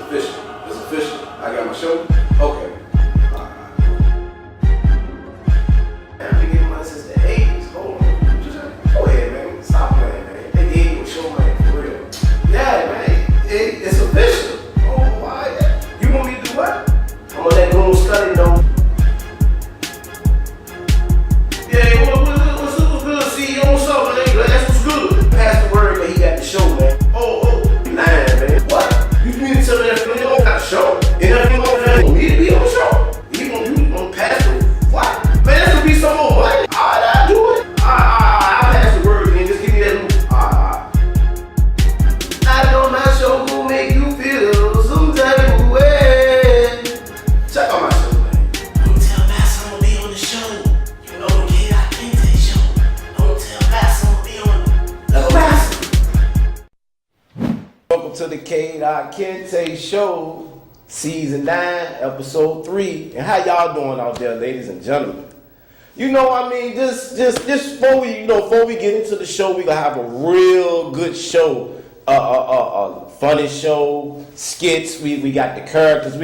official. It's official. I got my show. Okay. I've been getting money since the 80s. Hold on. Go ahead, man. Stop playing, man. They gave you a show, man, for real. Yeah, man. It's official. Oh, why? You want me to do what? I'm gonna let Goon Study know. Yeah, what's good, CEO? What's up, man? That's what's good. Pass the word that he got the show, man. Oh, you lying, man. What? You mean to tell me that you don't got the show? And nothing over there, you need to be on the show. You gonna pass the what? Man, that's gonna be some more money. Alright, I'll do it. I'll pass the word, man. Just give me that loop. I know my show will make you feel some type of way. Check out my show, man. Don't tell Master I'm gonna be on the show. You know the K.Kinte Show. Don't tell Master I'm gonna be on the Master. Welcome to the K.Kinte Show, Season 9, Episode 3. And how y'all doing out there, ladies and gentlemen? You know, I mean, just before we get into the show, we gonna have a real good show. Funny show, skits, we got the characters,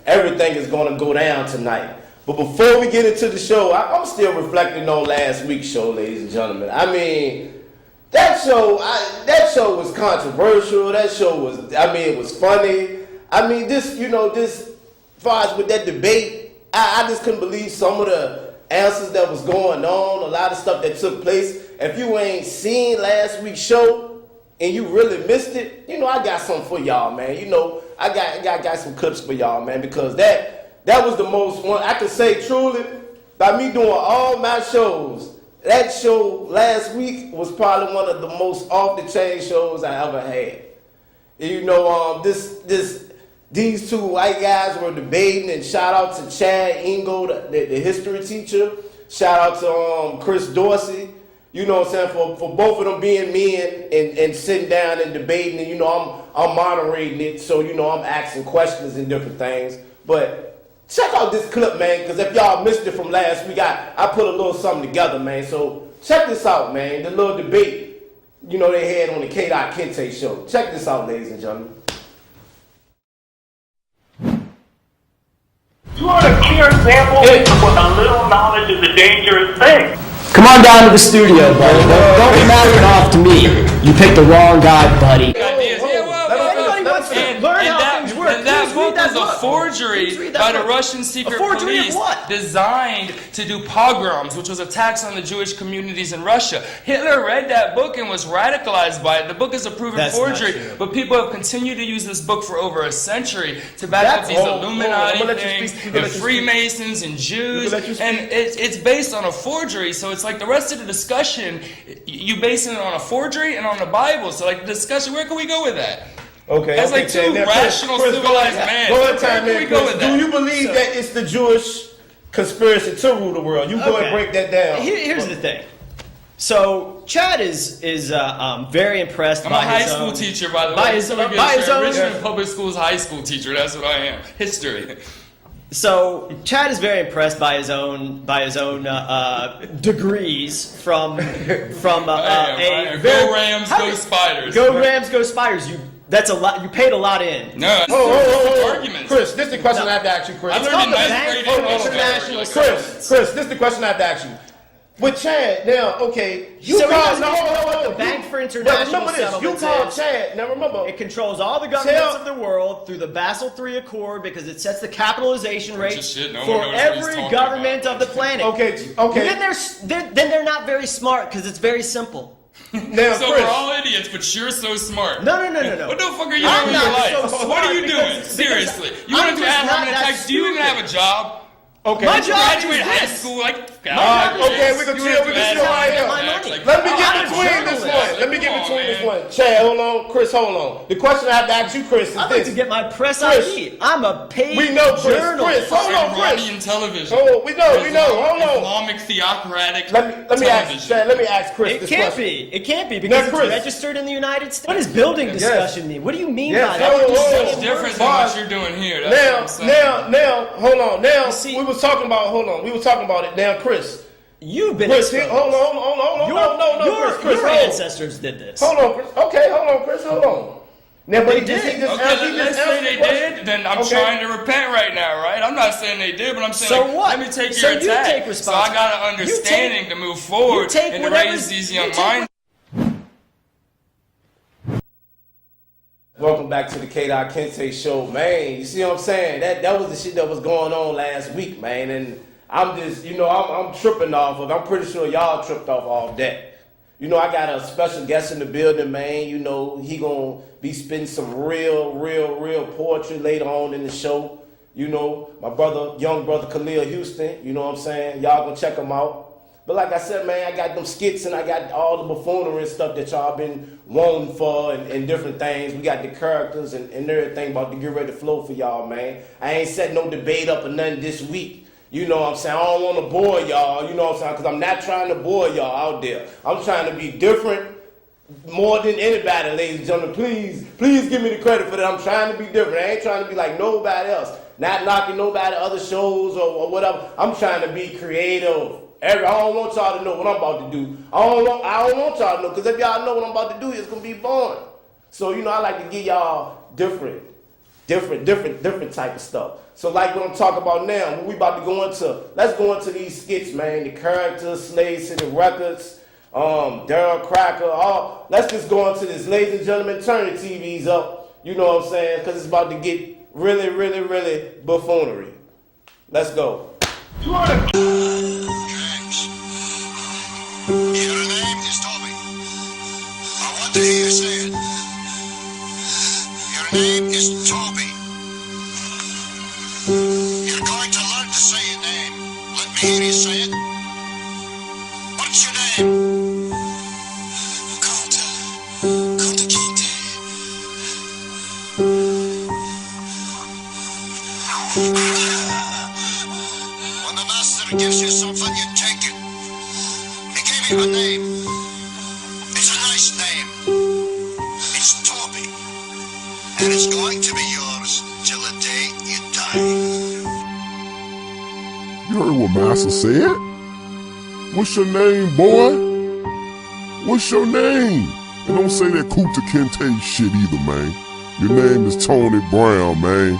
everything is gonna go down tonight. But before we get into the show, I'm still reflecting on last week's show, ladies and gentlemen. I mean, that show was controversial. That show was, it was funny. I mean, this, as far as with that debate, I just couldn't believe some of the answers that was going on, a lot of stuff that took place. If you ain't seen last week's show, and you really missed it, I got something for y'all, man. I got some clips for y'all, man, because that was the most one, I could say truly, by me doing all my shows, that show last week was probably one of the most off-the-chain shows I ever had. These two white guys were debating, and shout out to Chad Ingo, the history teacher. Shout out to Chris Dorsey. You know what I'm saying? For both of them being men and sitting down and debating, and I'm moderating it, so I'm asking questions and different things. But check out this clip, man, because if y'all missed it from last week, I put a little something together, man. So check this out, man. The little debate, they had on the K.Kinte Show. Check this out, ladies and gentlemen. You are a clear example of what a little knowledge is a dangerous thing. Come on down to the studio, buddy. Don't mouth it off to me. You picked the wrong guy, buddy. And that book was a forgery by the Russian secret police designed to do pogroms, which was attacks on the Jewish communities in Russia. Hitler read that book and was radicalized by it. The book is a proven forgery, but people have continued to use this book for over a century to back up these Illuminati things, and Freemasons and Jews, and it's based on a forgery, so it's like the rest of the discussion, you basing it on a forgery and on the Bible, so like the discussion, where can we go with that? Okay, that's like two rational, civilized men. Go ahead, time, man. Do you believe that it's the Jewish conspiracy to rule the world? You go and break that down. Here's the thing. So Chad is very impressed by his own... I'm a high school teacher, by the way. By his own Richmond Public Schools high school teacher. That's what I am. History. So Chad is very impressed by his own degrees from Go Rams, go Spiders. Go Rams, go Spiders. That's a lot. You paid a lot in. No. Arguments. Chris, this is the question I have to ask you, Chris. I learned in ninth grade international. Chris, this is the question I have to ask you. With Chad, now, okay, the Bank for International Settlements. You called Chad. Now remember, it controls all the governments of the world through the Basel III Accord because it sets the capitalization rate for every government of the planet. Okay. Then they're not very smart because it's very simple. Now, so Chris, we're all idiots, but you're so smart. No. What the fuck are you doing in your life? What are you doing? Seriously. You want to have heart attacks? Do you even have a job? Okay. My job graduated high school, okay, we can chill right here. Let me get between this one. Chad, hold on. Chris, hold on. The question I have to ask you, Chris, is I'd like to get my press ID. I'm a paid journalist. Chris, hold on, Chris. Iranian television. Oh, we know. Hold on. Islamic theocratic Let me ask Chad. Let me ask Chris this question. It can't be because it's registered in the United States. What does building discussion mean? What do you mean by that? It's different than what you're doing here. Now, hold on. Now, we was talking about it. Now, Chris. You've been exposed. Hold on. Your ancestors did this. Hold on, Chris. Okay, hold on, Chris. Hold on. Now, but They did. Okay, let's say they did, then I'm trying to repent right now, right? I'm not saying they did, but I'm saying, So like, what? let me take So your you attack. take So I got an understanding to move forward and to raise these young minds. Welcome back to the K.Kinte Show, man. You see what I'm saying? That was the shit that was going on last week, man. And I'm just, I'm tripping off of. I'm pretty sure y'all tripped off all that. I got a special guest in the building, man. He gonna be spitting some real poetry later on in the show. My young brother Khalil Houston. You know what I'm saying? Y'all gonna check him out. But like I said, man, I got them skits and I got all the buffoonery and stuff that y'all been wanting for and different things. We got the characters and everything about to get ready to flow for y'all, man. I ain't set no debate up or nothing this week. You know what I'm saying? I don't want to bore y'all, you know what I'm saying? Because I'm not trying to bore y'all out there. I'm trying to be different more than anybody, ladies and gentlemen. Please give me the credit for that. I'm trying to be different. I ain't trying to be like nobody else. Not knocking nobody other shows or whatever. I'm trying to be creative. I don't want y'all to know what I'm about to do. I don't want y'all to know, because if y'all know what I'm about to do, it's going to be boring. So, I like to give y'all different type of stuff. So like what I'm talking about now, what we about to go into, let's go into these skits, man. The characters, Slave City Records, Daryl Cracker, let's just go into this. Ladies and gentlemen, turn the TVs up, you know what I'm saying, because it's about to get really buffoonery. Let's go. James, your name is Tommy. I want to hear you say it. Your name is Tommy. You're going to learn to say your name. Let me hear you say it. What's your name? K.Kinte. When the master gives you something, you take it. He gave you a name. It's a nice name. It's Tommy. And it's going to be yours till the day you die. You heard what Master said? What's your name, boy? What's your name? And don't say that K.Kinte shit either, man. Your name is Tony Brown, man.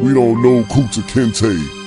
We don't know K.Kinte.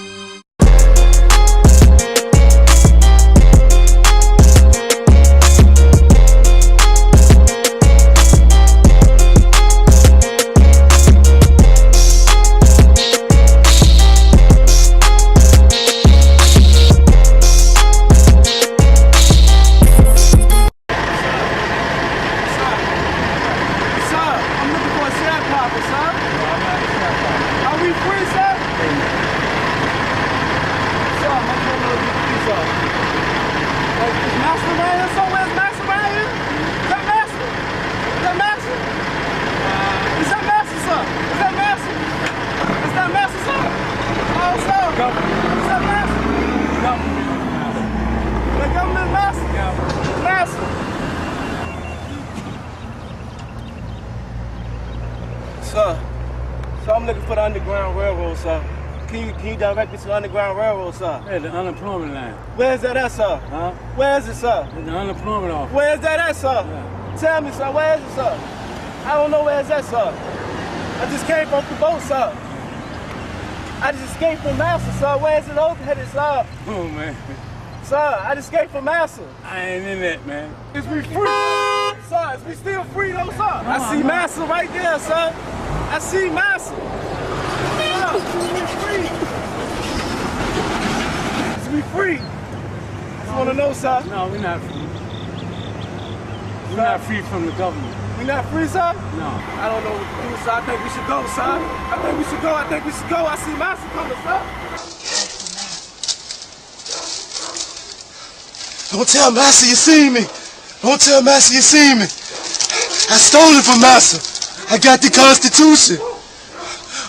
So I'm looking for the Underground Railroad, sir. Can you direct me to the Underground Railroad, sir? Yeah, the unemployment line. Where's that at, sir? Huh? Where is it, sir? The unemployment office. Where's that at, sir? Yeah. Tell me, sir, where is it, sir? I don't know where it's at, sir. I just came from the boat, sir. I just escaped from Master, sir. Where is it headed, sir? Oh, man. Sir, I just escaped from Master. I ain't in that, man. Is we free? Sir, is we still free, though, sir? I see Master right there, sir. I see Master. Sir, is we free? Is we free? I want to know, sir. No, we're not free. We're not free from the government. We not free, sir? No. I don't know what to do, sir. I think we should go, sir. I think we should go. I think we should go. I see Master coming, sir. Don't tell Master you see me. Don't tell Master you see me. I stole it from Master. I got the Constitution.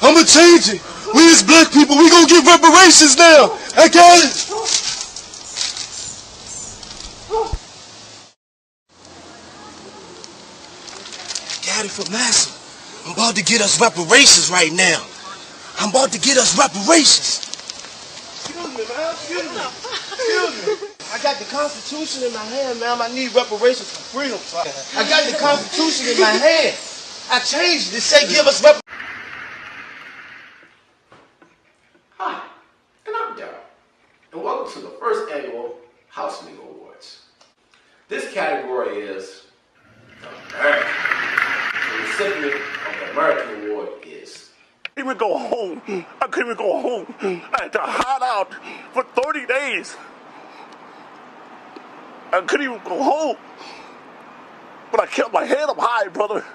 I'ma change it. We as black people, we gonna get reparations now. I got it. Got it from Master. I'm about to get us reparations right now. I'm about to get us reparations. Excuse me, man. Excuse me. Excuse me. I got the Constitution in my hand, ma'am. I need reparations for freedom. I got the Constitution in my hand. I changed it. Say give us rep. Hi, and I'm Daryl, and welcome to the first annual House Nigga Awards. This category is American. The recipient of the American Award is. I couldn't even go home. I couldn't even go home. I had to hide out for 30 days. I couldn't even go home. But I kept my head up high, brother.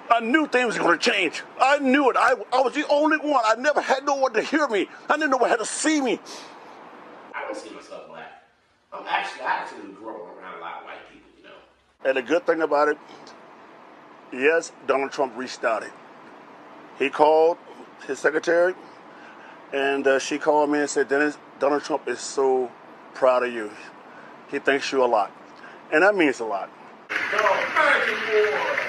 I knew things were going to change. I knew it. I was the only one. I never had no one to hear me. I didn't know one had to see me. I don't see myself black. I actually grew up around a lot of white people, you know. And the good thing about it, yes, Donald Trump restarted. He called his secretary, and she called me and said, Dennis, Donald Trump is so proud of you. He thanks you a lot. And that means a lot. The American Award.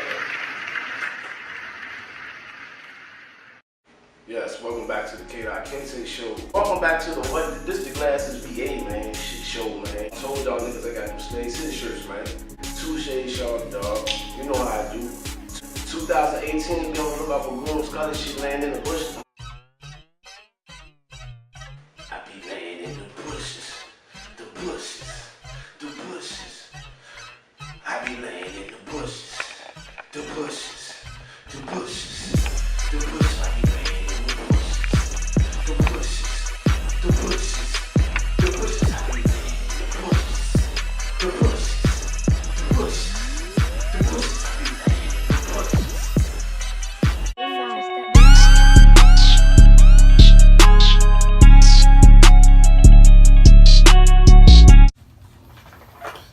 Yes, welcome back to the K.Kinte Show. Welcome back to this the Glasses VA, man. Shit show, man. I told y'all niggas I got them Slade City shirts, man. 2 shades sharp, dog. You know how I do. 2018, we don't look up a groom scholarship land in the bushes. I be laying in the bushes, the bushes, the bushes. I be laying in the bushes, the bushes, the bushes, the bushes. I be laying in the bushes, the bushes, the bushes, the bushes. I be laying in the bushes, the bushes, the bushes, the bushes.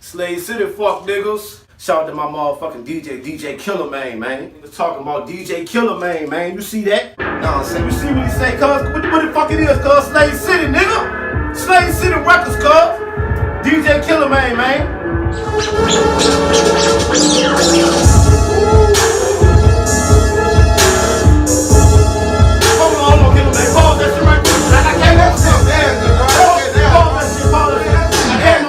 Slade City, fuck niggas. Shout out to my motherfucking DJ Killer Man. He was talking about DJ Killer Man. You see that? Nah, I'm saying, you see what he say, cuz? What the fuck it is, cuz? Slade City, nigga. Slade City Records, cuz. DJ Killer Man. Hold on, Killer Man. Pause that shit right quick. I can't let you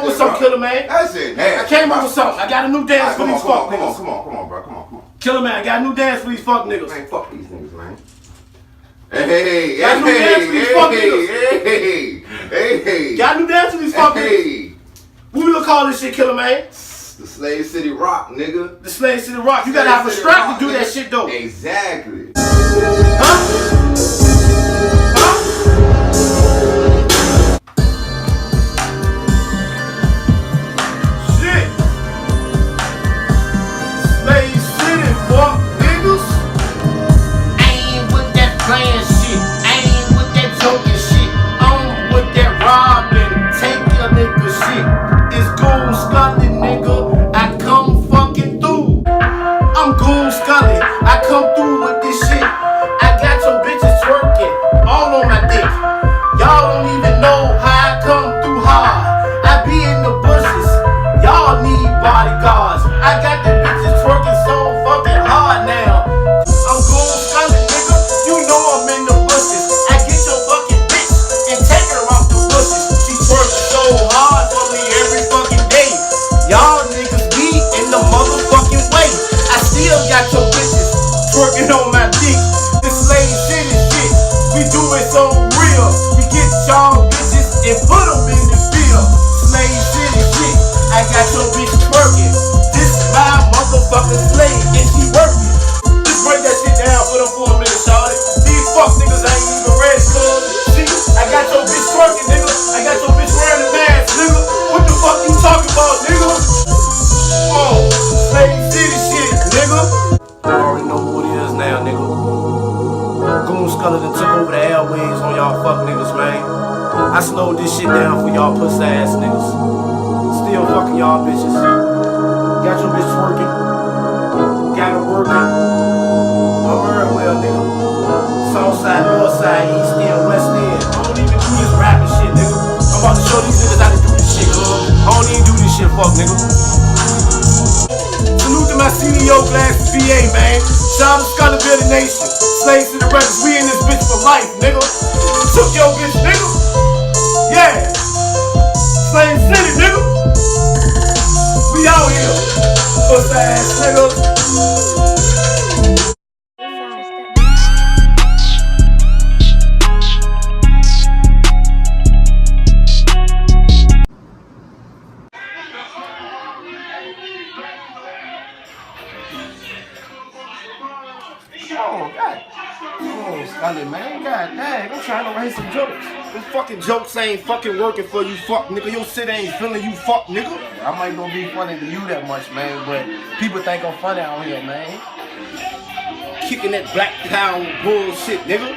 What's up, Killer Man? That's it, man. I came up with something. I got a new dance for these fuck niggas. Come on, bro. Come on. Killer Man, I got a new dance for these fuck niggas. Man, fuck these niggas, man. Hey. Got a new dance for these fuck niggas. Hey. Got a new dance for these fuck niggas. What we gonna call this shit, Killer Man? The Slade City Rock, nigga. The Slade City Rock. You gotta have a strap to do that shit, though. Exactly. Huh? I slowed this shit down for y'all pussy ass niggas. Still fucking y'all bitches. Got your bitch twerking. Got her working. I'm very well, nigga. Southside, Northside, East End, West End. I don't even do this rapping shit, nigga. I'm about to show these niggas how to do this shit, cuz. I don't even do this shit, fuck, nigga. Salute to my CEO Glasses VA, man. Shout out to Scullerville Nation. Slade City Records, we in this bitch for life, nigga. Took your bitch, nigga. Yeah. Slade City, nigga. We out here. Pussy ass nigga. on, God. Come on, Scully, man. God dang, I'm trying to write some jokes. Them fucking jokes ain't fucking working for you, fuck nigga. Your shit ain't feeling you, fuck nigga. I might not be funny to you that much, man, but people think I'm funny out here, man. Kicking that black power bullshit, nigga.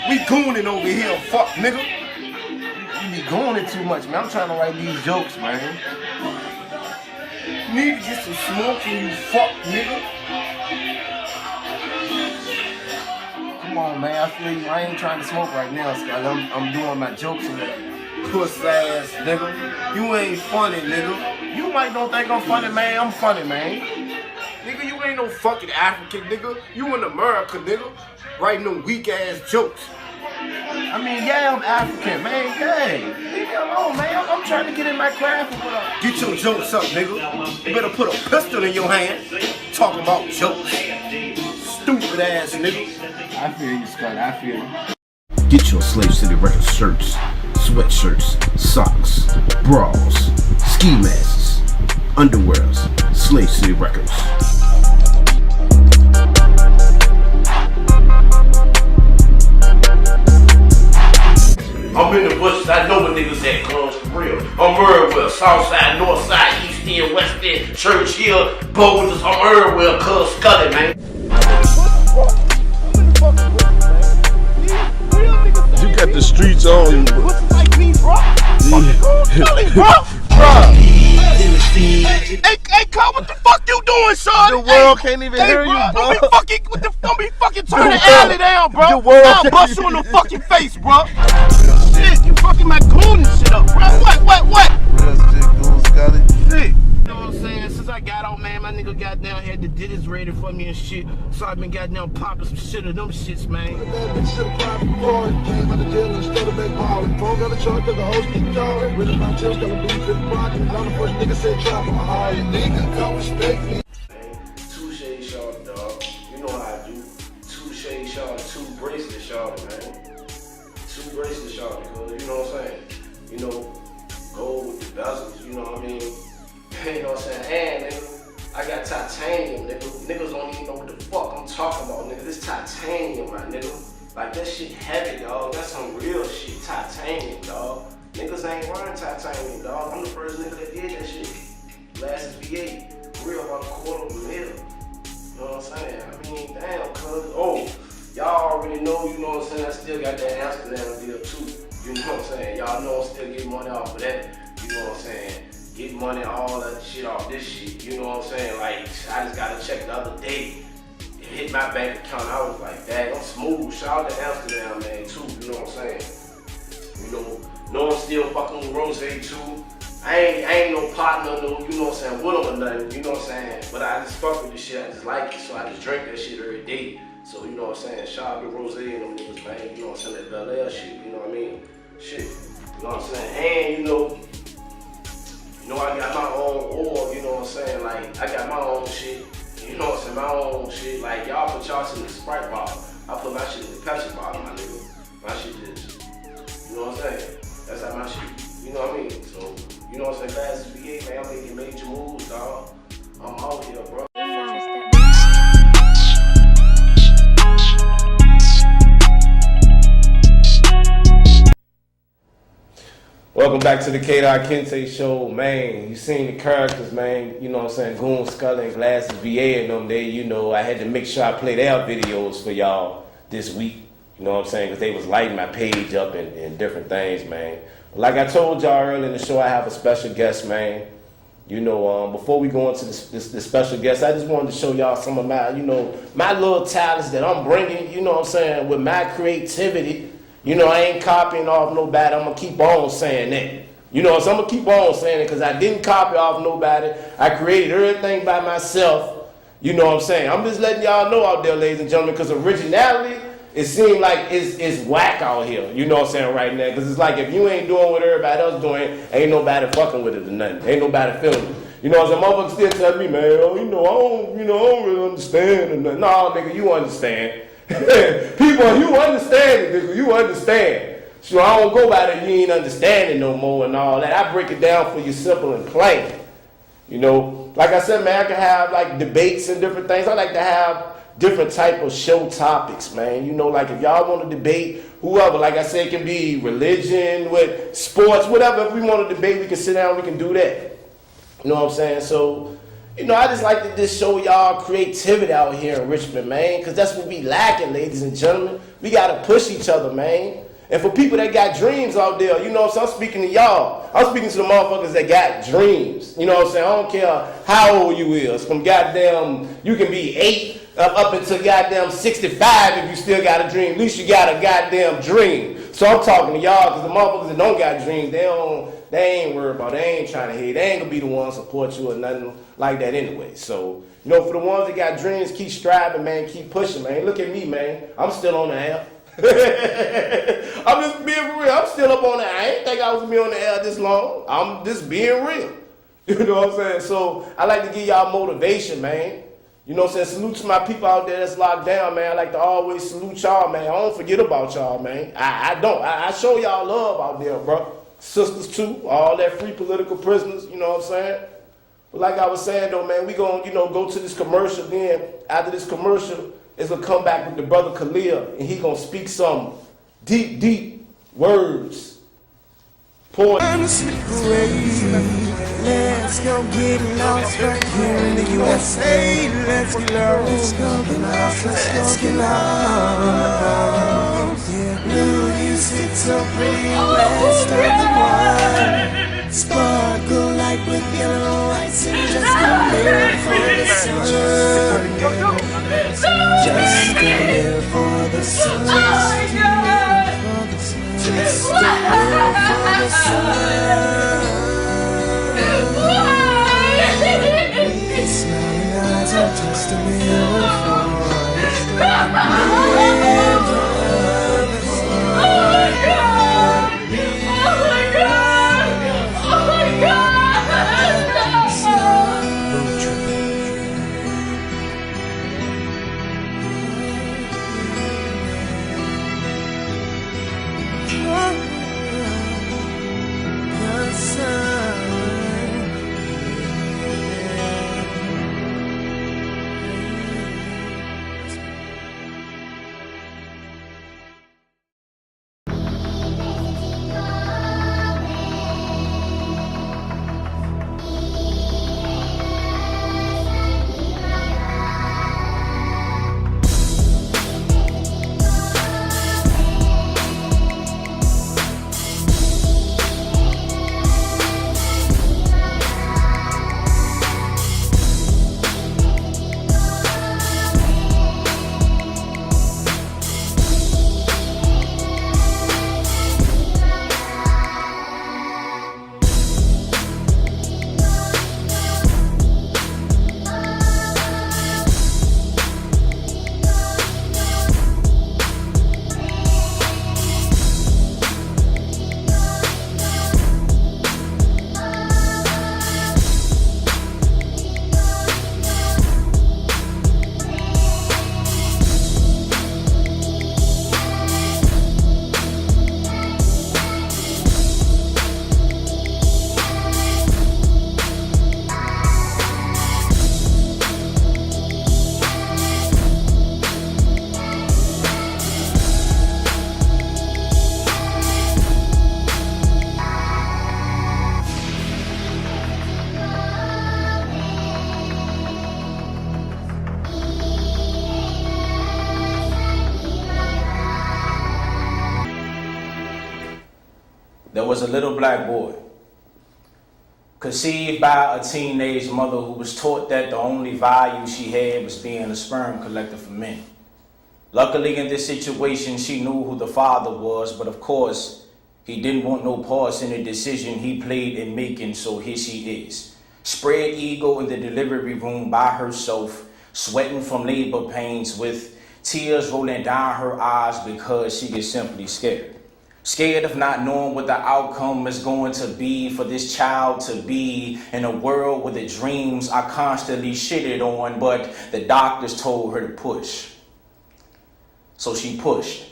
We gooning over here, fuck nigga. You be gooning too much, man. I'm trying to write these jokes, man. You need to get some smoking, you fuck nigga. Come on, man. I feel you. I ain't trying to smoke right now, Scott. I'm doing my jokes in that puss ass nigga. You ain't funny, nigga. You might don't think I'm funny, man. I'm funny, man. Nigga, you ain't no fucking African, nigga. You in America, nigga. Writing them weak ass jokes. I mean, yeah, I'm African, man. Hey, leave me alone, man. I'm trying to get in my craft. Get your jokes up, nigga. You better put a pistol in your hand. Talking about jokes. Stupid ass nigga. I feel you, Scott. I feel you. Get your Slave City Records shirts, sweatshirts, socks, bras, ski masks, underwears, Slave City Records. I'm in the bushes, I know what niggas at, cuz, for real. I'm everywhere, south side, north side, east end, west end, Church Hill, Boulders, I'm everywhere, cuz, Scully, man. You got the streets on you, bro. What's like me, bro? Scully, bro. Hey, Carl, what the fuck you doing, son? The world can't even hear you, bro. Don't be fucking turning the alley down, bro. The world I'll bust you in the fucking face, bro. Shit, you fucking my goon and shit up, bro. What? Real shit, goon, Scotty. Shit. You know what I'm saying? Since I got out, man, my nigga got down, had the ditties ready for me and shit. So I've been goddamn popping some shit of them shits, man. Touche short, dog. You know how I do. Touche short, 2 bracelet short, man. 2 bracelet short, because you know what I'm saying? You know, gold with the bezels, you know what I mean? You know what I'm saying? And nigga, I got titanium, nigga. Niggas don't even know what the fuck I'm talking about, nigga. This titanium, my nigga. Like, that shit heavy, dog. That's some real shit. Titanium, dog. Niggas ain't wearing titanium, dog. I'm the first nigga that did that shit. Last V8. Real about $250,000. You know what I'm saying? I mean, damn, cuz. Oh, y'all already know, you know what I'm saying? I still got that Amsterdam deal, too. You know what I'm saying? Y'all know I'm still getting money off of that. You know what I'm saying? Get money, all that shit off this shit. You know what I'm saying? Like, I just got a check the other day. It hit my bank account. I was like, dang, I'm smooth. Shout out to Amsterdam, man, too. You know what I'm saying? You know I'm still fucking with Rose, too. I ain't no partner, no, you know what I'm saying, with them or nothing. You know what I'm saying? But I just fuck with this shit. I just like it. So I just drink that shit every day. So, you know what I'm saying? Shout out to Rose and them niggas, man. You know what I'm saying? That Bel Air shit. You know what I mean? Shit. You know what I'm saying? And, you know, I got my own oil, you know what I'm saying? Like, I got my own shit, you know what I'm saying? My own shit. Like, y'all put y'all shit in the Sprite bottle. I put my shit in the Pepsi bottle, my nigga. My shit is, you know what I'm saying? That's how my shit, you know what I mean? So, you know what I'm saying? Glasses V8, man, I'm making major moves, dog. I'm out here, bro. Welcome back to the K.Kinte Show, man. You seen the characters, man. You know what I'm saying? Goon, Scully, and Glasses, VA, and them. They, you know, I had to make sure I play their videos for y'all this week. You know what I'm saying? Because they was lighting my page up and different things, man. But like I told y'all earlier in the show, I have a special guest, man. You know, before we go into this special guest, I just wanted to show y'all some of my, you know, my little talents that I'm bringing, you know what I'm saying, with my creativity. You know, I ain't copying off nobody. I'm going to keep on saying that. You know, so I'm going to keep on saying it because I didn't copy off nobody. I created everything by myself. You know what I'm saying? I'm just letting y'all know out there, ladies and gentlemen, because originality, it seems like it's whack out here. You know what I'm saying, right now? Because it's like if you ain't doing what everybody else doing, ain't nobody fucking with it or nothing. Ain't nobody feeling it. You know, some motherfuckers still tell me, man, oh, I don't really understand or nothing. No, nigga, you understand. People, you understand it, nigga. You understand. So I don't go by that you ain't understanding no more and all that. I break it down for you simple and plain. You know, like I said, man, I can have like debates and different things. I like to have different type of show topics, man. You know, like if y'all want to debate whoever, like I said, it can be religion, with sports, whatever. If we want to debate, we can sit down, we can do that. You know what I'm saying? So, you know, I just like to just show y'all creativity out here in Richmond, man, because that's what we lacking, ladies and gentlemen. We got to push each other, man. And for people that got dreams out there, you know, so I'm speaking to y'all. I'm speaking to the motherfuckers that got dreams. You know what I'm saying? I don't care how old you is. From goddamn, you can be 8 up until goddamn 65 if you still got a dream. At least you got a goddamn dream. So I'm talking to y'all because the motherfuckers that don't got dreams, they ain't worried about it. They ain't trying to hate. They ain't going to be the ones to support you or nothing like that anyway. So, you know, for the ones that got dreams, keep striving, man. Keep pushing, man. Look at me, man. I'm still on the air. I'm just being real. I'm still up on the air. I ain't think I was going to be on the air this long. I'm just being real. You know what I'm saying? So I like to give y'all motivation, man. You know what I'm saying? Salute to my people out there that's locked down, man. I like to always salute y'all, man. I don't forget about y'all, man. I don't. I show y'all love out there, bro. Sisters, too. All that free political prisoners, you know what I'm saying? But like I was saying, though, man, we going to, you know, go to this commercial. Then after this commercial, it's going to come back with the brother Khalil, and he going to speak some deep, deep words. Pour. Let's go get lost right here in the USA. Let's get lost. Let's go get lost. Let's get lost. Yeah, blue, you sit so pretty west of the wine. Sparkle like with yellow ice and just come here for the sun. Just come here for the sun. Just come here for the sun. Smiling eyes are just a mirror for us. There was a little black boy, conceived by a teenage mother who was taught that the only value she had was being a sperm collector for men. Luckily in this situation, she knew who the father was, but of course, he didn't want no parts in the decision he played in making, so here she is. Spread eagle in the delivery room by herself, sweating from labor pains with tears rolling down her eyes because she is simply scared. Scared of not knowing what the outcome is going to be for this child to be in a world where the dreams are constantly shitted on, but the doctors told her to push. So she pushed.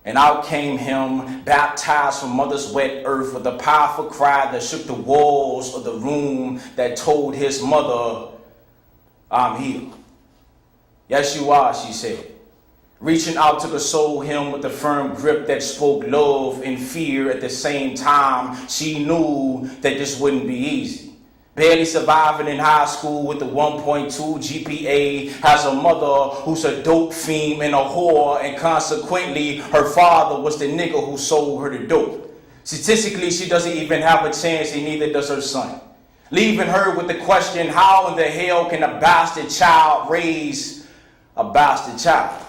And out came him, baptized from mother's wet earth with a powerful cry that shook the walls of the room that told his mother, I'm here. Yes, you are, she said. Reaching out to console him with a firm grip that spoke love and fear at the same time. She knew that this wouldn't be easy. Barely surviving in high school with a 1.2 GPA, has a mother who's a dope fiend and a whore, and consequently her father was the nigga who sold her the dope. Statistically, she doesn't even have a chance, and neither does her son. Leaving her with the question, how in the hell can a bastard child raise a bastard child?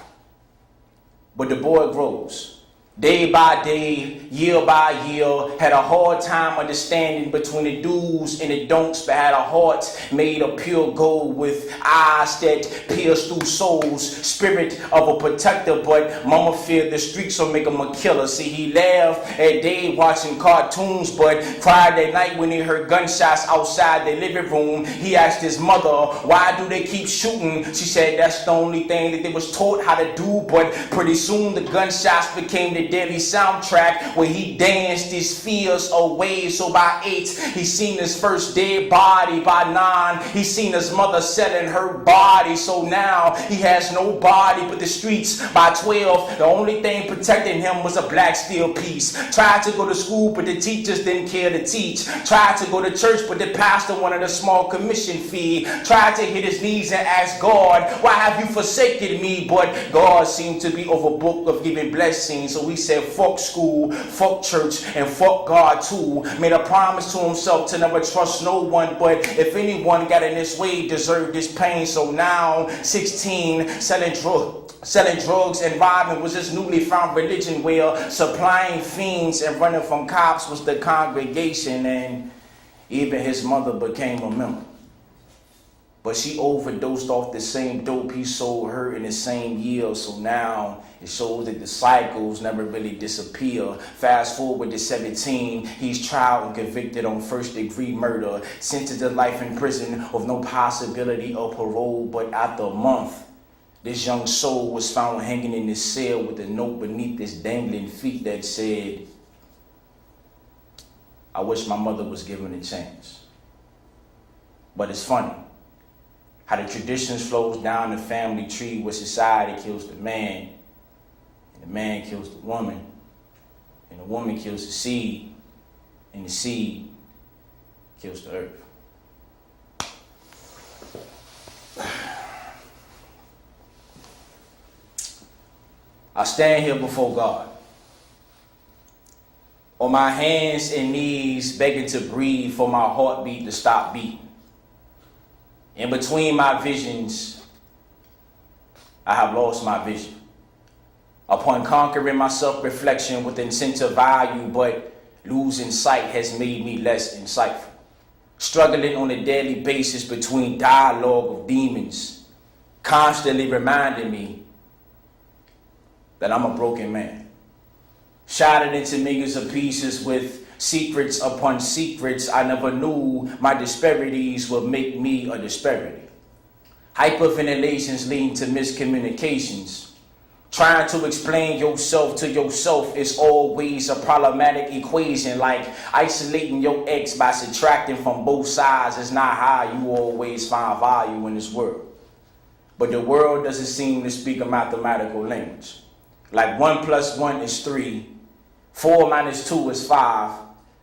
But the boy grows. Day by day, year by year, had a hard time understanding between the do's and the don'ts, but had a heart made of pure gold with eyes that pierce through souls, spirit of a protector, but mama feared the streets will make him a killer. See, he laughed at day watching cartoons, but cried at night when he heard gunshots outside the living room. He asked his mother, why do they keep shooting? She said that's the only thing that they was taught how to do, but pretty soon the gunshots became the daily soundtrack where he danced his fears away. So by 8, he seen his first dead body. By 9, he seen his mother selling her body. So now he has no body but the streets. By 12, the only thing protecting him was a black steel piece. Tried to go to school, but the teachers didn't care to teach. Tried to go to church, but the pastor wanted a small commission fee. Tried to hit his knees and ask God, why have you forsaken me? But God seemed to be overbooked of giving blessings. So he said, fuck school, fuck church, and fuck God too. Made a promise to himself to never trust no one, but if anyone got in this way, deserved this pain. So now, 16, selling drugs and robbing was his newly found religion, where supplying fiends and running from cops was the congregation, and even his mother became a member. But she overdosed off the same dope he sold her in the same year. So now it shows that the cycles never really disappear. Fast forward to 17, he's tried and convicted on first-degree murder, sentenced to life in prison with no possibility of parole. But after a month, this young soul was found hanging in his cell with a note beneath his dangling feet that said, I wish my mother was given a chance. But it's funny how the traditions flows down the family tree where society kills the man, and the man kills the woman, and the woman kills the seed, and the seed kills the earth. I stand here before God, on my hands and knees, begging to breathe for my heartbeat to stop beating. In between my visions, I have lost my vision. Upon conquering my self-reflection with incentive value, but losing sight has made me less insightful. Struggling on a daily basis between dialogue of demons, constantly reminding me that I'm a broken man. Shattered into millions of pieces with secrets upon secrets, I never knew my disparities would make me a disparity. Hyperventilations leading to miscommunications. Trying to explain yourself to yourself is always a problematic equation, like isolating your ex by subtracting from both sides is not how you always find value in this world. But the world doesn't seem to speak a mathematical language. Like 1 + 1 is 3, 4 - 2 is 5,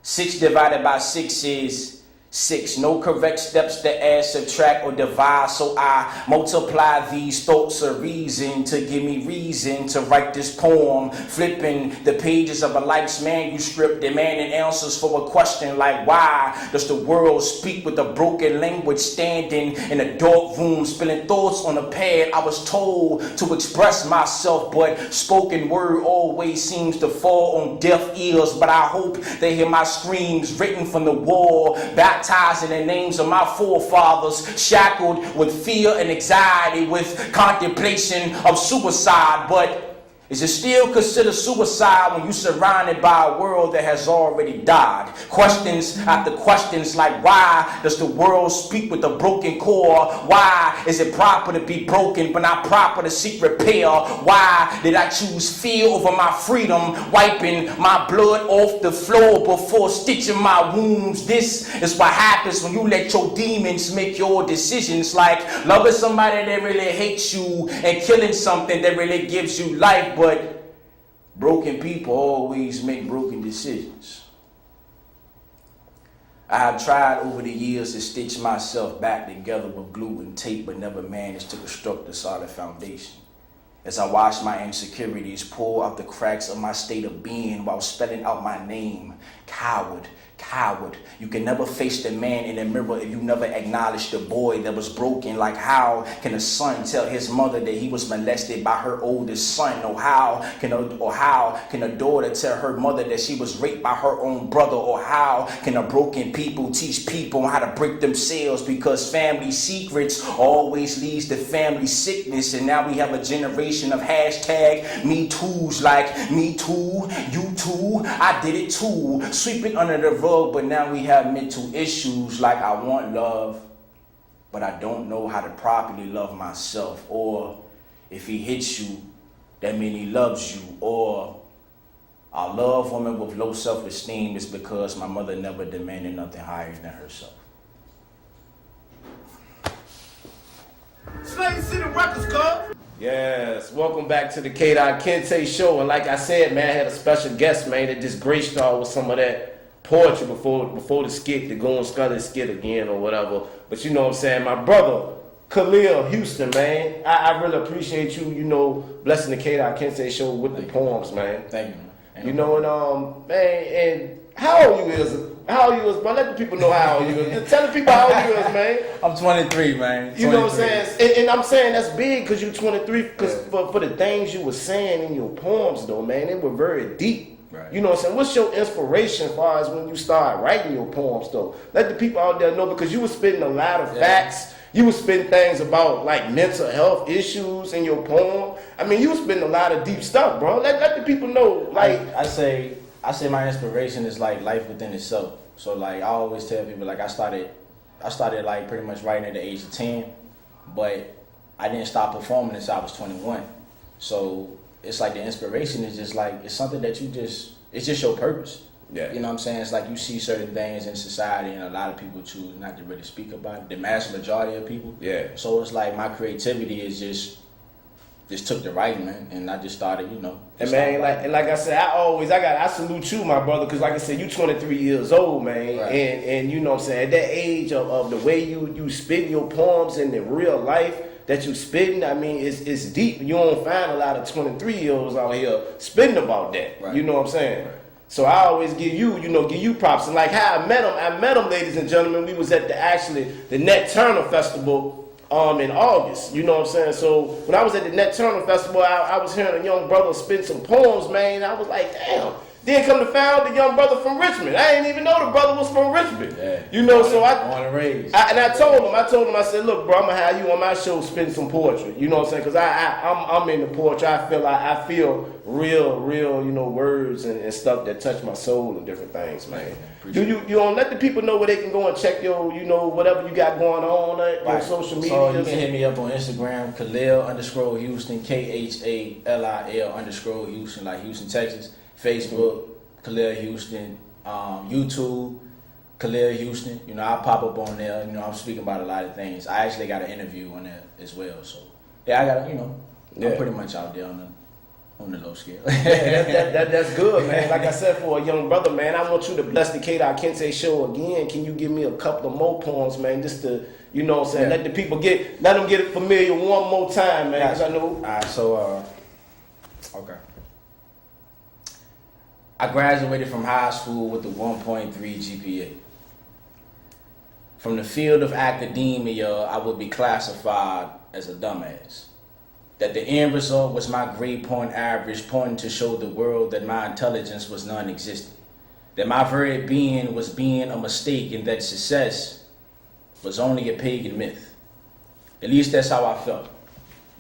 6 divided by 6 is 6. No correct steps to add, subtract, or divide, so I multiply these thoughts of reason to give me reason to write this poem, flipping the pages of a life's manuscript, demanding answers for a question like, why does the world speak with a broken language? Standing in a dark room, spilling thoughts on a pad, I was told to express myself, but spoken word always seems to fall on deaf ears. But I hope they hear my screams written from the wall, baptized in the names of my forefathers, shackled with fear and anxiety, with contemplation of suicide. But Is it still considered suicide when you're surrounded by a world that has already died? Questions after questions like, why does the world speak with a broken core? Why is it proper to be broken but not proper to seek repair? Why did I choose fear over my freedom, wiping my blood off the floor before stitching my wounds? This is what happens when you let your demons make your decisions, like loving somebody that really hates you and killing something that really gives you life. But broken people always make broken decisions. I have tried over the years to stitch myself back together with glue and tape, but never managed to construct a solid foundation. As I watch my insecurities pour out the cracks of my state of being while spelling out my name, coward, coward. You can never face the man in the mirror if you never acknowledge the boy that was broken. Like, how can a son tell his mother that he was molested by her oldest son? Or how can a daughter tell her mother that she was raped by her own brother? Or how can a broken people teach people how to break themselves? Because family secrets always leads to family sickness. And now we have a generation of hashtag Me Too's, like me too, you too, I did it too, sweeping under the rug. But now we have mental issues like, I want love, but I don't know how to properly love myself. Or if he hits you, that means he loves you. Or I love women with low self-esteem is because my mother never demanded nothing higher than herself. Slave City Records, cuz. Yes, welcome back to the K.Kinte Show. And like I said, man, I had a special guest, man, that just graced y'all with some of that poetry before the skit, to go and study the skit again or whatever. But you know what I'm saying, my brother, Khalil Houston, man, I really appreciate you, you know, blessing the K.Kinte Show with the poems, man. Thank you. You know, and man, and how old you is, bro? Let the people know how old you is. Just tell the people how old you is, man. I'm 23, man. 23. You know what I'm saying? And I'm saying that's big because you're 23, because for the things you were saying in your poems, though, man, they were very deep. Right. You know what I'm saying? What's your inspiration as far as when you start writing your poems, though? Let the people out there know, because you were spitting a lot of facts. You were spitting things about like mental health issues in your poem. I mean, you were spitting a lot of deep stuff, bro. Let the people know. Like, I say my inspiration is like life within itself. So like I always tell people, like I started like pretty much writing at the age of 10, but I didn't stop performing until I was 21. So it's like the inspiration is just like, it's something that it's just your purpose. Yeah. You know what I'm saying? It's like you see certain things in society and a lot of people choose not to really speak about it. The mass majority of people. Yeah. So it's like my creativity is just took the writing, man, and I just started, you know. And man, like I said, I salute you, my brother, because like I said, you 23 years old, man, right. and you know what I'm saying, at that age of the way you spitting your poems in the real life that you spitting, I mean, it's deep. You don't find a lot of 23-year-olds out here spitting about that. Right. You know what I'm saying? Right. So I always give you props. And like how I met him, ladies and gentlemen, we was at the Nat Turner Festival in August. You know what I'm saying? So when I was at the Nat Turner Festival, I was hearing a young brother spit some poems, man. I was like, damn. Then come to find out the young brother from Richmond. I didn't even know the brother was from Richmond. Yeah. You know, so I told him, I said, look, bro, I'm gonna have you on my show spitting some poetry. You know what I'm saying? Because I'm into poetry. I feel real, you know, words and stuff that touch my soul and different things, man. You don't let the people know where they can go and check your, you know, whatever you got going on your social media. So you can hit me up on Instagram, Khalil_Houston, KHALIL_Houston, like Houston, Texas. Facebook, Khalil Houston, YouTube, Khalil Houston. You know, I pop up on there. You know, I'm speaking about a lot of things. I actually got an interview on there as well. So yeah, I got, you know, I'm pretty much out there on the low scale. That's good, man. Like I said, for a young brother, man, I want you to bless the K.Kinte Show again. Can you give me a couple of more poems, man, just to, you know what I'm saying, let them get familiar one more time, man. Cause I know. All right, so okay. I graduated from high school with a 1.3 GPA. From the field of academia, I would be classified as a dumbass. That the end result was my grade point average, pointing to show the world that my intelligence was non-existent. That my very being was being a mistake, and that success was only a pagan myth. At least that's how I felt.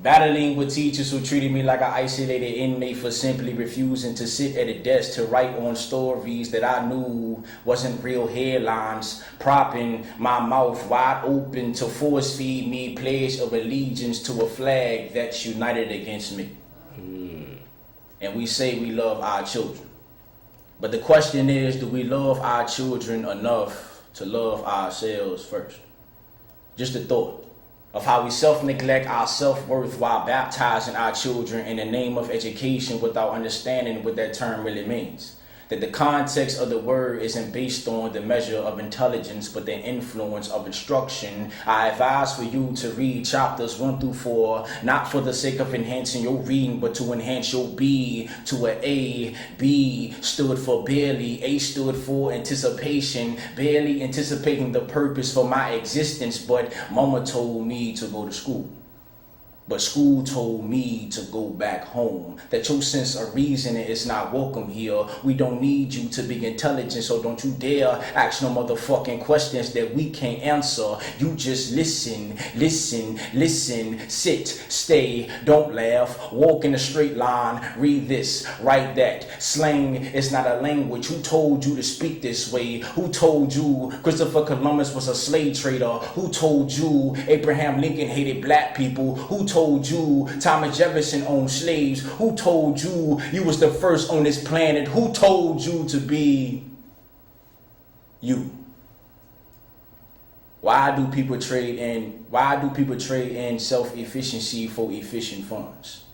Battling with teachers who treated me like an isolated inmate for simply refusing to sit at a desk to write on stories that I knew wasn't real headlines, propping my mouth wide open to force feed me pledge of allegiance to a flag that's united against me. And we say we love our children. But the question is, do we love our children enough to love ourselves first? Just a thought of how we self-neglect our self-worth while baptizing our children in the name of education without understanding what that term really means. That the context of the word isn't based on the measure of intelligence, but the influence of instruction. I advise for you to read chapters 1 through 4, not for the sake of enhancing your reading, but to enhance your B to an A. B stood for barely, A stood for anticipation, barely anticipating the purpose for my existence, but mama told me to go to school. But school told me to go back home. That your sense of reasoning is not welcome here. We don't need you to be intelligent, so don't you dare ask no motherfucking questions that we can't answer. You just listen, listen, listen, sit, stay, don't laugh, walk in a straight line, read this, write that. Slang is not a language. Who told you to speak this way? Who told you Christopher Columbus was a slave trader? Who told you Abraham Lincoln hated black people? Who told you Thomas Jefferson owned slaves? Who told you you was the first on this planet? Who told you to be you? Why do people trade in self-efficiency for efficient funds?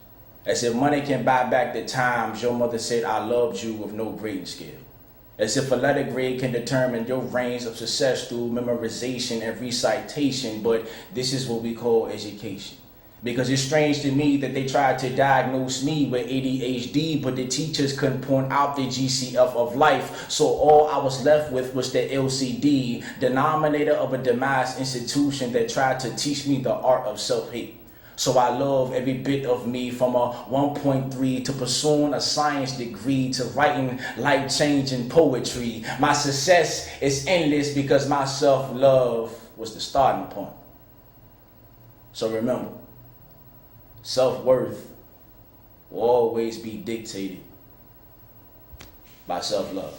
As if money can buy back the times your mother said I loved you with no grading scale. As if a letter grade can determine your range of success through memorization and recitation, but this is what we call education. Because it's strange to me that they tried to diagnose me with ADHD, but the teachers couldn't point out the GCF of life. So all I was left with was the LCD, denominator of a demised institution that tried to teach me the art of self-hate. So I love every bit of me, from a 1.3 to pursuing a science degree to writing life-changing poetry. My success is endless because my self-love was the starting point. So remember, self-worth will always be dictated by self-love.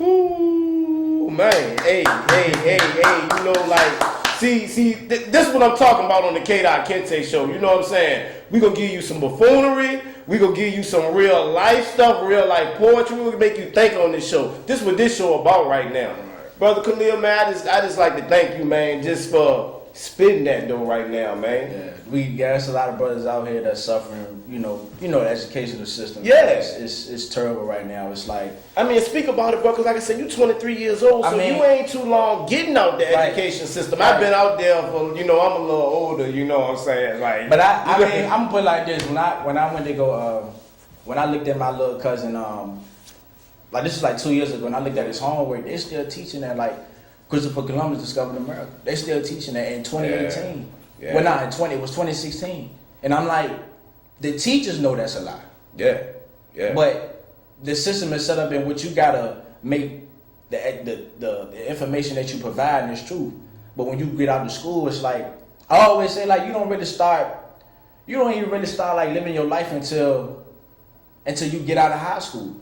Ooh, man. Hey, you know, like, see, this is what I'm talking about on the K.Kinte Show. You know what I'm saying? We gonna give you some buffoonery. We gonna give you some real life stuff, real life poetry. We gonna make you think on this show. This is what this show about right now. Brother Khalil, man, I just like to thank you, man, just for spitting that though right now, man. Yeah, there's a lot of brothers out here that's suffering. You know, the educational system. Yeah, it's terrible right now. It's like, I mean, speak about it, bro. Because like I said, you 23 years old, so you ain't too long getting out the education system. I've been out there for, you know, I'm a little older. You know what I'm saying? Like, but I mean, I'm gonna put it like this. When I went to go, when I looked at my little cousin, like this is like 2 years ago, and I looked at his homework. They're still teaching that, like, Christopher Columbus discovered America. They still teaching that in 2018. Yeah. Well, not in 20. It was 2016. And I'm like, the teachers know that's a lie. Yeah. But the system is set up in which you gotta make the information that you provide is true. But when you get out of school, it's like, I always say, like, you don't even really start like living your life until you get out of high school.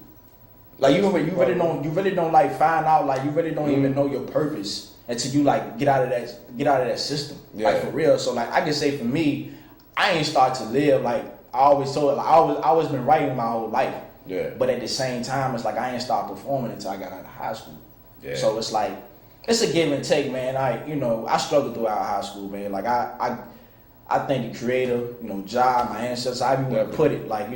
Like, you really don't like find out, like, you really don't even know your purpose until you like get out of that system. Like, for real. So like, I can say for me, I ain't start to live like I always told. Like, I always been writing my whole life. Yeah. But at the same time, it's like I ain't start performing until I got out of high school. Yeah. So it's like, it's a give and take, man. I struggled throughout high school, man. Like I thank the creator, Jah, my ancestors, I even want to put it, like,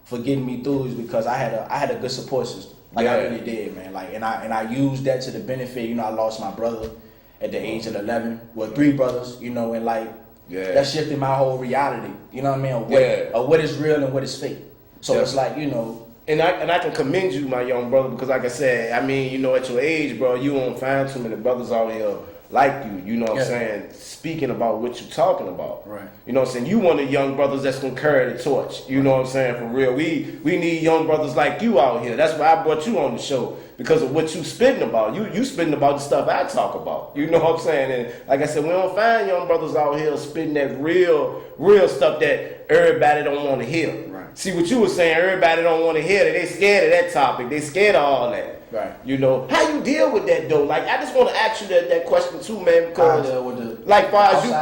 for getting me through is because I had a good support system. Like, I really did, man. Like, and I used that to the benefit. I lost my brother at the age of 11. Well, 3 brothers, and like, that shifted my whole reality. You know what I mean? Of what is real and what is fake. So it's like, And I can commend you, my young brother, because like I said, I mean, at your age, bro, you won't find too many brothers out here like you know what I'm saying, speaking about what you're talking about. Right. You know what I'm saying? You one of the young brothers that's gonna carry the torch. You know what I'm saying? For real. We need young brothers like you out here. That's why I brought you on the show. Because of what you spitting about. You spitting about the stuff I talk about. You know what I'm saying? And like I said, we don't find young brothers out here spitting that real stuff that everybody don't want to hear. Right. See what you were saying, everybody don't want to hear that. They scared of that topic. They scared of all that. Right. You know, how you deal with that though? Like, I just want to ask you that question too, man, because like far as you,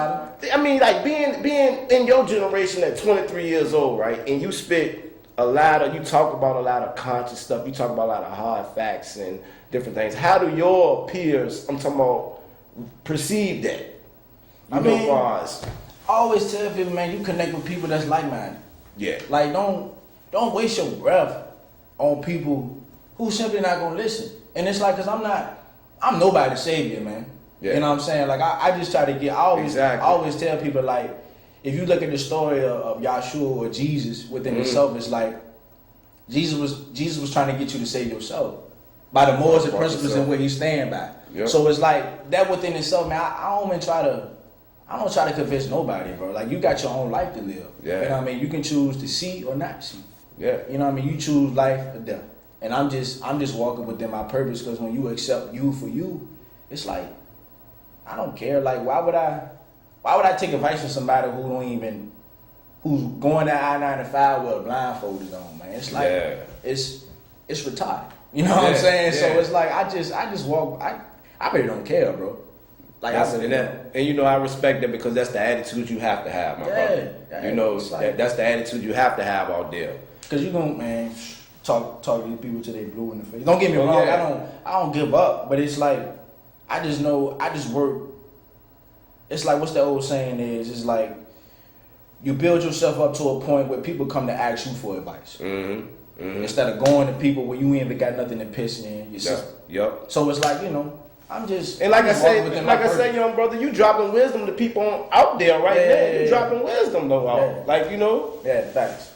I mean, like being in your generation at 23 years old, right, and you spit you talk about a lot of conscious stuff, you talk about a lot of hard facts and different things. How do your peers, I'm talking about, perceive that? I always tell people, man, you connect with people that's like-minded. Yeah. Like, don't waste your breath on people who simply not gonna listen. And it's like, cause I'm nobody's savior, man. Yeah. You know what I'm saying? Like, I just try to I always tell people, like, if you look at the story of Yahshua or Jesus within itself, it's like Jesus was trying to get you to save yourself by the morals and principles and what he stand by. Yep. So it's like that within itself, man. I don't try to convince nobody, bro. Like, you got your own life to live. Yeah. You know what I mean? You can choose to see or not see. Yeah. You know what I mean? You choose life or death. And I'm just walking within my purpose, because when you accept you for you, it's like, I don't care. Like, why would I take advice from somebody who's going to I-95 with a blindfold on, man? It's like, it's retarded. You know what I'm saying? Yeah. So it's like, I just walk, I really don't care, bro. Like, and you know, I respect that, because that's the attitude you have to have, my brother. You know, like, that's the attitude you have to have out there. Because you gonna, man, talk to these people till they blue in the face. Don't get me wrong, I don't give up, but it's like, I just work. It's like, what's the old saying is, it's like, you build yourself up to a point where people come to ask you for advice. Instead of going to people where you ain't even got nothing to piss in yourself. Yep. So it's like, you know, I'm just, and like I say, young brother, you dropping wisdom to people out there right now. You dropping wisdom though, out. Like, you know. Yeah, thanks.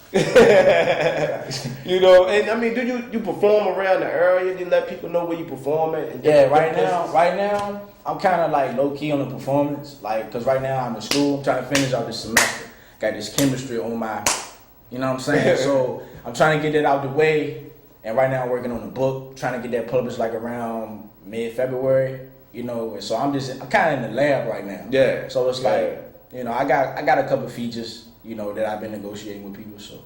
You know, and I mean, do you perform around the area? Do you let people know where you perform at? Yeah, right now, I'm kind of like low key on the performance, like, cause right now I'm in school. I'm trying to finish out this semester. Got this chemistry on my, you know what I'm saying? So I'm trying to get that out the way, and right now I'm working on the book, trying to get that published like around mid-February. You know, and so I'm kind of in the lab right now. Yeah. So it's like, you know, I got a couple of features, you know, that I've been negotiating with people. So,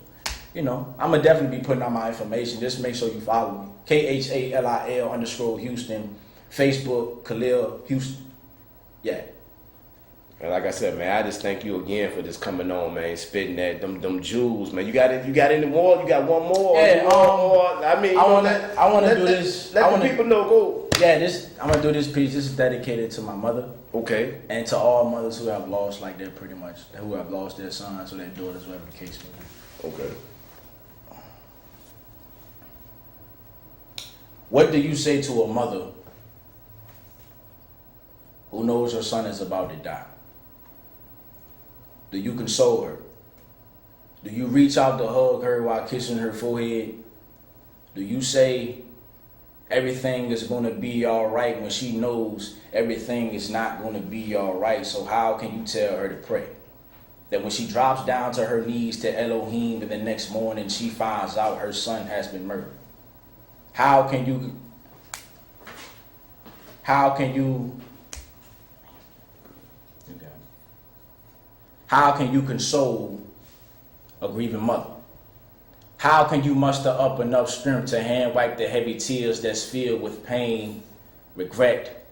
you know, I'm gonna definitely be putting out my information. Just make sure you follow me. KHALIL_Houston, Facebook, Khalil Houston. Yeah. And like I said, man, I just thank you again for just coming on, man, spitting that them jewels, man. You got any more? You got one more? Yeah. I mean, I want to do this. Let the people know. Go. Yeah, I'm gonna do this piece. This is dedicated to my mother. Okay. And to all mothers who have lost, like, they're pretty much, who have lost their sons or their daughters, whatever the case may be. Okay. What do you say to a mother who knows her son is about to die? Do you console her? Do you reach out to hug her while kissing her forehead? Do you say everything is going to be all right when she knows everything is not going to be all right? So how can you tell her to pray? That when she drops down to her knees to Elohim and the next morning she finds out her son has been murdered. How can you console a grieving mother? How can you muster up enough strength to hand wipe the heavy tears that's filled with pain, regret,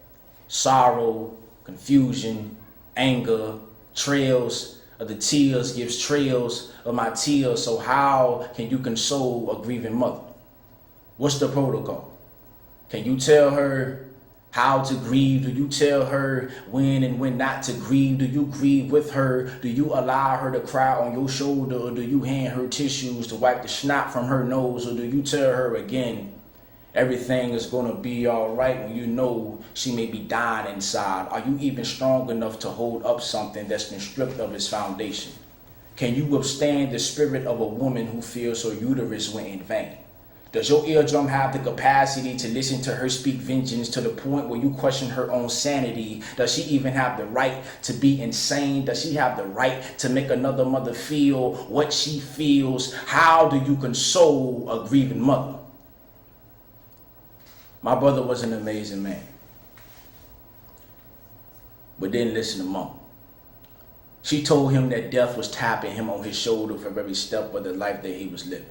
sorrow, confusion, anger, trails of the tears gives trails of my tears? So how can you console a grieving mother? What's the protocol? Can you tell her how to grieve? Do you tell her when and when not to grieve? Do you grieve with her? Do you allow her to cry on your shoulder? Or do you hand her tissues to wipe the snot from her nose? Or do you tell her again, everything is going to be all right, when you know she may be dying inside? Are you even strong enough to hold up something that's been stripped of its foundation? Can you withstand the spirit of a woman who feels her uterus went in vain? Does your eardrum have the capacity to listen to her speak vengeance to the point where you question her own sanity? Does she even have the right to be insane? Does she have the right to make another mother feel what she feels? How do you console a grieving mother? My brother was an amazing man, but didn't listen to mom. She told him that death was tapping him on his shoulder for every step of the life that he was living.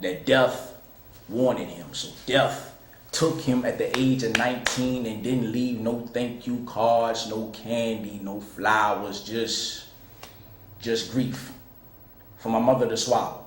That death wanted him. So death took him at the age of 19 and didn't leave no thank you cards, no candy, no flowers, just grief. For my mother to swallow.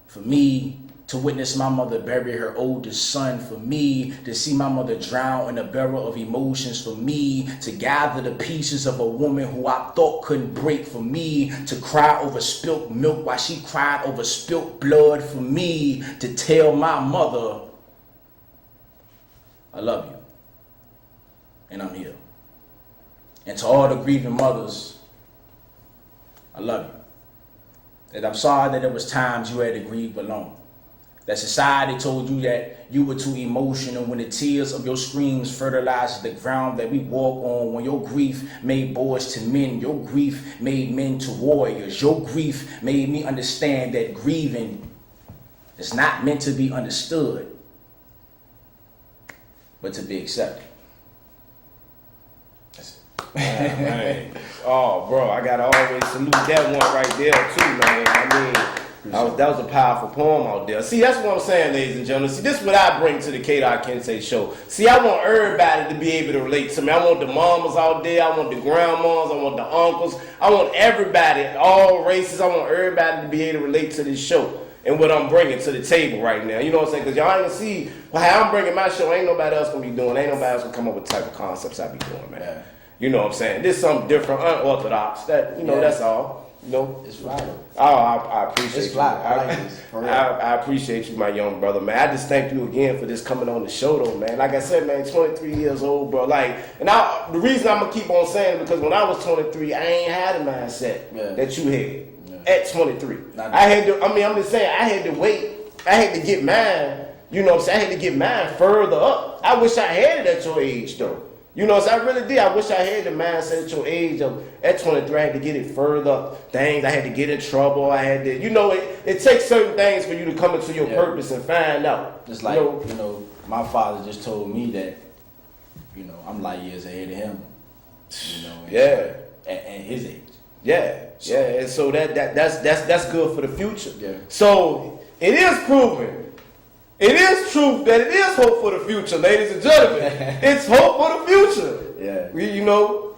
For me to witness my mother bury her oldest son. For me to see my mother drown in a barrel of emotions. For me to gather the pieces of a woman who I thought couldn't break. For me to cry over spilt milk while she cried over spilt blood. For me to tell my mother, I love you and I'm here. And to all the grieving mothers, I love you. And I'm sorry that there was times you had to grieve alone. That society told you that you were too emotional when the tears of your screams fertilized the ground that we walk on. When your grief made boys to men, your grief made men to warriors. Your grief made me understand that grieving is not meant to be understood, but to be accepted. That's it. Man. Oh, bro, I gotta always salute that one right there too, man. I mean, that was a powerful poem out there. See, that's what I'm saying, ladies and gentlemen. See, this is what I bring to the K.Kinte Show. See, I want everybody to be able to relate to me. I want the mamas out there. I want the grandmas. I want the uncles. I want everybody, all races. I want everybody to be able to relate to this show and what I'm bringing to the table right now. You know what I'm saying? Because y'all ain't gonna see how I'm bringing my show. Ain't nobody else gonna be doing. Ain't nobody else gonna come up with the type of concepts I be doing, man. Yeah. You know what I'm saying? This is something different, unorthodox. That, you know, that's all. You know, it's right. Oh, I appreciate it's you. I appreciate you, my young brother, man. I just thank you again for this coming on the show, though, man. Like I said, man, 23 years old, bro. Like, and the reason I'm gonna keep on saying it because when I was 23, I ain't had a mindset that you had at 23. I had to. I mean, I'm just saying, I had to wait. I had to get mine. You know what I'm saying? I had to get mine further up. I wish I had it at your age, though. You know, so I really did. I wish I had the mindset at your age of, at 23, I had to get it further up. Things, I had to get in trouble. I had to, you know, it takes certain things for you to come into your purpose and find out. Just like, you know, my father just told me that, you know, I'm light years ahead of him. You know, at his age. Yeah, so, and so that's good for the future. Yeah. So it is proven. It is true that it is hope for the future, ladies and gentlemen. It's hope for the future. Yeah. You know,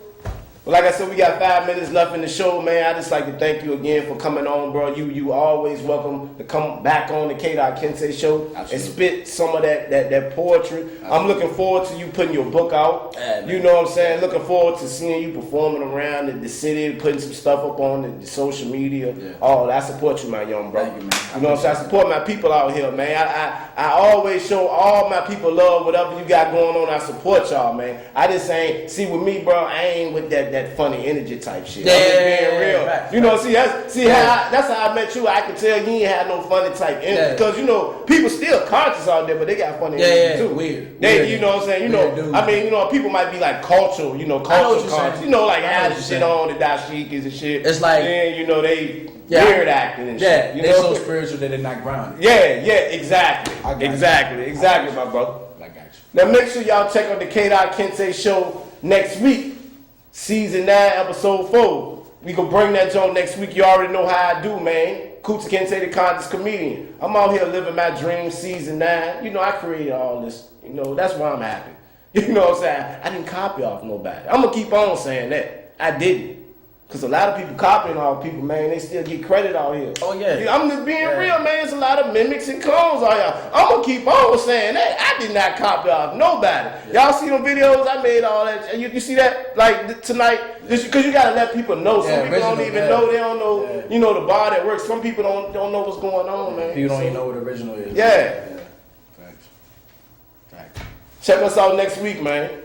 like I said, we got 5 minutes left in the show, man. I just like to thank you again for coming on, bro. You always welcome to come back on the K.Kinte Show. Absolutely. And spit some of that poetry. Absolutely. I'm looking forward to you putting your book out. You know what I'm saying? Looking forward to seeing you performing around the city, putting some stuff up on the social media. Yeah. Oh, I support you, my young bro. Thank you, man. You know what I'm saying? I support my people out here, man. I always show all my people love, whatever you got going on. I support y'all, man. I just ain't, see with me, bro, I ain't with that funny energy type shit. I'm just being real. Right, you know, that's how I met you. I can tell you ain't had no funny type energy. Because, you know, people still conscious out there, but they got funny energy too. Weird. You know what I'm saying? You know, I mean, you know, people might be like cultural, you know, cultural conscious. You know, like having shit on, the dashikis and shit. It's like, then, you know, they weird acting and shit. You know? They're so spiritual that they're not grounded. Yeah, exactly. Exactly, my brother. I got you. Now make sure y'all check out the K.Kinte Show next week. Season 9, episode 4. We gonna bring that joint next week. You already know how I do, man. K.Kinte, the conscious comedian. I'm out here living my dream. Season 9. You know, I created all this. You know, that's why I'm happy. You know what I'm saying? I didn't copy off nobody. I'm gonna keep on saying that. I didn't. Because a lot of people copying all people, man. They still get credit out here. Oh, yeah. I'm just being real, man. There's a lot of mimics and clones out here. I'm going to keep on saying that. I did not copy off nobody. Y'all see them videos? I made all that. You see that? Like, tonight? Because you got to let people know. Some people don't even know. They don't know, you know, the bar that works. Some people don't know what's going on, man. People don't even know what the original is. Yeah. Facts. Check us out next week, man.